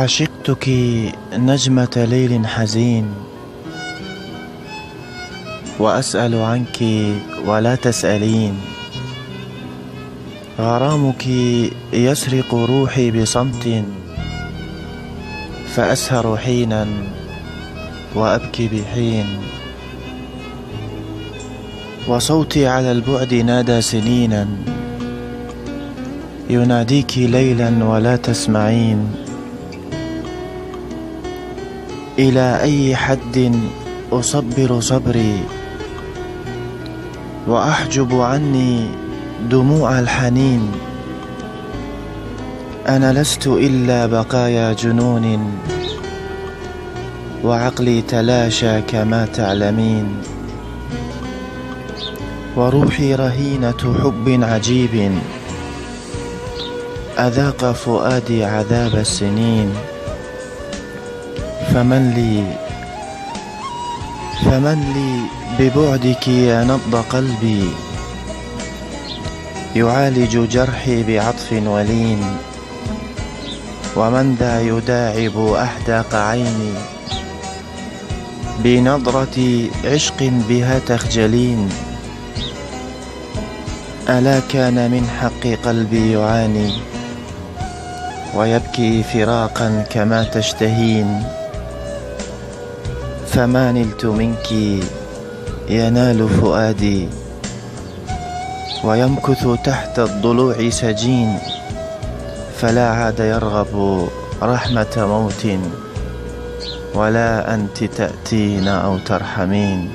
عشقتك نجمة ليل حزين، وأسأل عنك ولا تسألين. غرامك يسرق روحي بصمت، فأسهر حينا وأبكي بحين. وصوتي على البعد نادى سنينا، يناديك ليلا ولا تسمعين. إلى أي حد أصبر صبري وأحجب عني دموع الحنين؟ أنا لست إلا بقايا جنون، وعقلي تلاشى كما تعلمين. وروحي رهينة حب عجيب، أذاق فؤادي عذاب السنين. فمن لي ببعدك يا نبض قلبي، يعالج جرحي بعطف ولين. ومن ذا يداعب أحداق عيني، بنظرة عشق بها تخجلين. ألا كان من حق قلبي يعاني، ويبكي فراقا كما تشتهين؟ فما نلت منك ينال فؤادي، ويمكث تحت الضلوع سجين. فلا عاد يرغب رحمة موت، ولا أنت تأتين أو ترحمين.